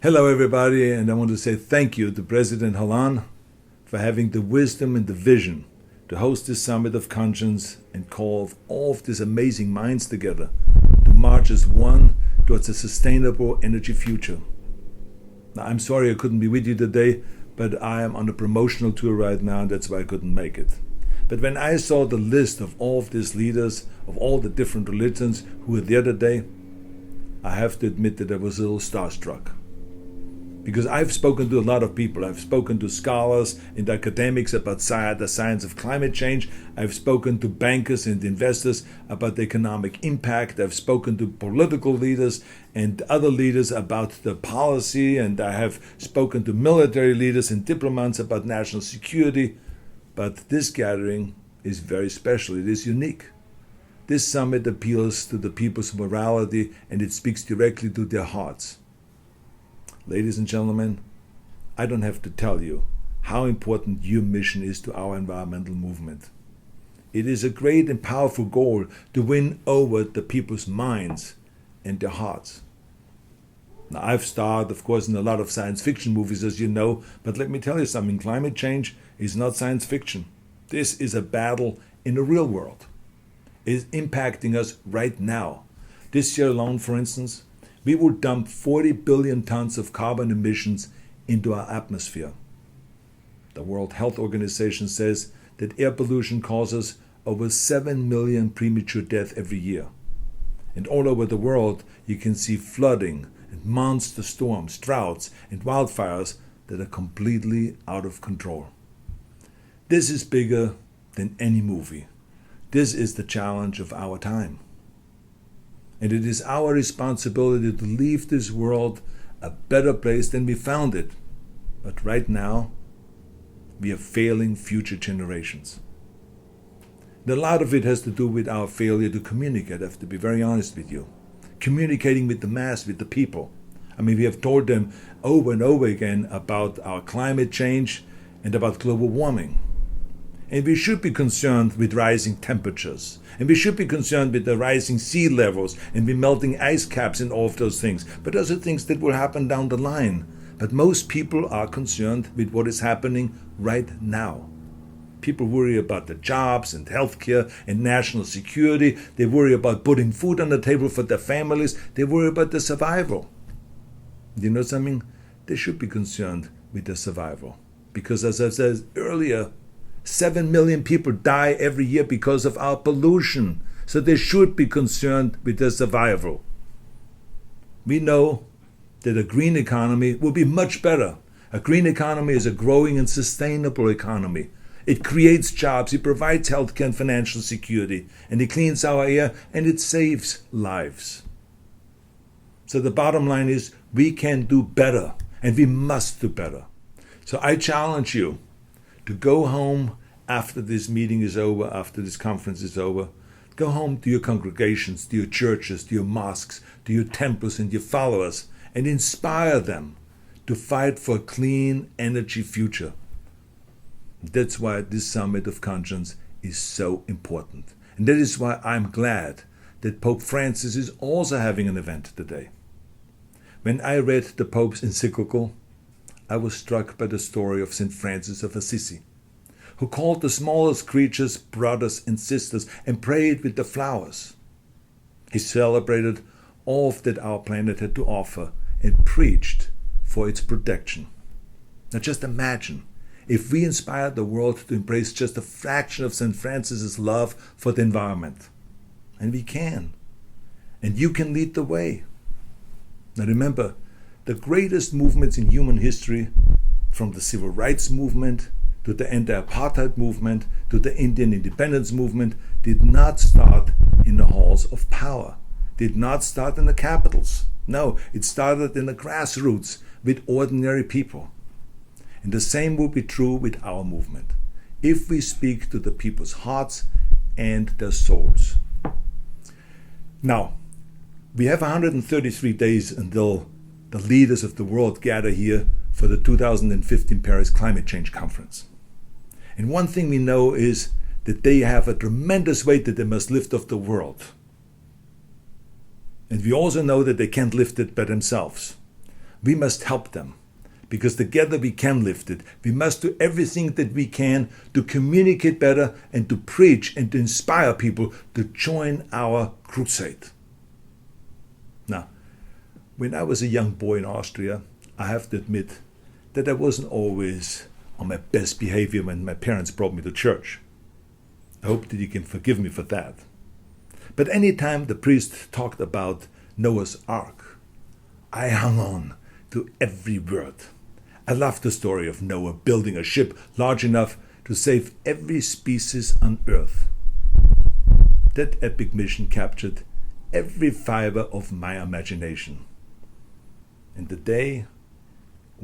Hello, everybody, and I want to say thank you to President Hollande for having the wisdom and the vision to host this summit of conscience and call all of these amazing minds together to march as one towards a sustainable energy future. Now, I'm sorry I couldn't be with you today, but I am on a promotional tour right now, and that's why I couldn't make it. But when I saw the list of all of these leaders of all the different religions who were there today, I have to admit that I was a little starstruck. Because I've spoken to a lot of people. I've spoken to scholars and academics about the science of climate change. I've spoken to bankers and investors about the economic impact. I've spoken to political leaders and other leaders about the policy. And I have spoken to military leaders and diplomats about national security. But this gathering is very special. It is unique. This summit appeals to the people's morality, and it speaks directly to their hearts. Ladies and gentlemen, I don't have to tell you how important your mission is to our environmental movement. It is a great and powerful goal to win over the people's minds and their hearts. Now, I've starred, of course, in a lot of science fiction movies, as you know, but let me tell you something. Climate change is not science fiction. This is a battle in the real world. It is impacting us right now. This year alone, for instance, we will dump 40 billion tons of carbon emissions into our atmosphere. The World Health Organization says that air pollution causes over 7 million premature deaths every year. And all over the world, you can see flooding and monster storms, droughts, and wildfires that are completely out of control. This is bigger than any movie. This is the challenge of our time. And it is our responsibility to leave this world a better place than we found it. But right now, we are failing future generations. And a lot of it has to do with our failure to communicate, I have to be very honest with you. Communicating with the mass, with the people. I mean, we have told them over and over again about our climate change and about global warming. And we should be concerned with rising temperatures. And we should be concerned with the rising sea levels and the melting ice caps and all of those things. But those are things that will happen down the line. But most people are concerned with what is happening right now. People worry about the jobs and healthcare and national security. They worry about putting food on the table for their families. They worry about their survival. You know something? They should be concerned with their survival. Because as I said earlier, 7 million people die every year because of our pollution. So they should be concerned with their survival. We know that a green economy will be much better. A green economy is a growing and sustainable economy. It creates jobs, it provides healthcare and financial security, and it cleans our air and it saves lives. So the bottom line is we can do better, and we must do better. So I challenge you to go home after this meeting is over, after this conference is over. Go home to your congregations, to your churches, to your mosques, to your temples and your followers, and inspire them to fight for a clean energy future. That's why this Summit of Conscience is so important. And that is why I'm glad that Pope Francis is also having an event today. When I read the Pope's encyclical, I was struck by the story of St. Francis of Assisi, who called the smallest creatures brothers and sisters and prayed with the flowers. He celebrated all that our planet had to offer and preached for its protection. Now just imagine if we inspired the world to embrace just a fraction of St. Francis's love for the environment. And we can. And you can lead the way. Now remember, the greatest movements in human history, from the civil rights movement to the anti-apartheid movement to the Indian independence movement, did not start in the halls of power, did not start in the capitals. No, it started in the grassroots with ordinary people. And the same will be true with our movement, if we speak to the people's hearts and their souls. Now, we have 133 days until the leaders of the world gather here for the 2015 Paris Climate Change Conference. And one thing we know is that they have a tremendous weight that they must lift off the world. And we also know that they can't lift it by themselves. We must help them, because together we can lift it. We must do everything that we can to communicate better and to preach and to inspire people to join our crusade. Now, when I was a young boy in Austria, I have to admit that I wasn't always on my best behavior when my parents brought me to church. I hope that you can forgive me for that. But any time the priest talked about Noah's Ark, I hung on to every word. I love the story of Noah building a ship large enough to save every species on earth. That epic mission captured every fiber of my imagination. And today,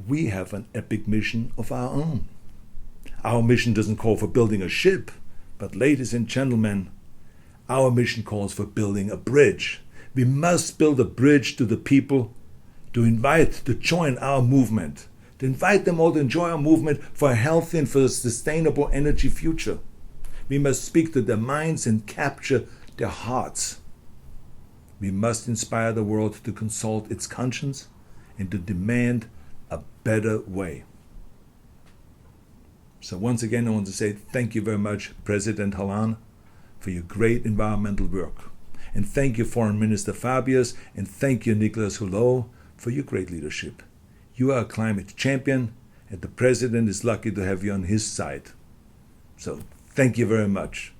we have an epic mission of our own. Our mission doesn't call for building a ship, but ladies and gentlemen, our mission calls for building a bridge. We must build a bridge to the people, to invite, to join our movement, to invite them all to enjoy our movement for a healthy and for a sustainable energy future. We must speak to their minds and capture their hearts. We must inspire the world to consult its conscience and to demand a better way. So once again, I want to say thank you very much, President Hollande, for your great environmental work. And thank you, Foreign Minister Fabius, and thank you, Nicolas Hulot, for your great leadership. You are a climate champion, and the President is lucky to have you on his side. So thank you very much.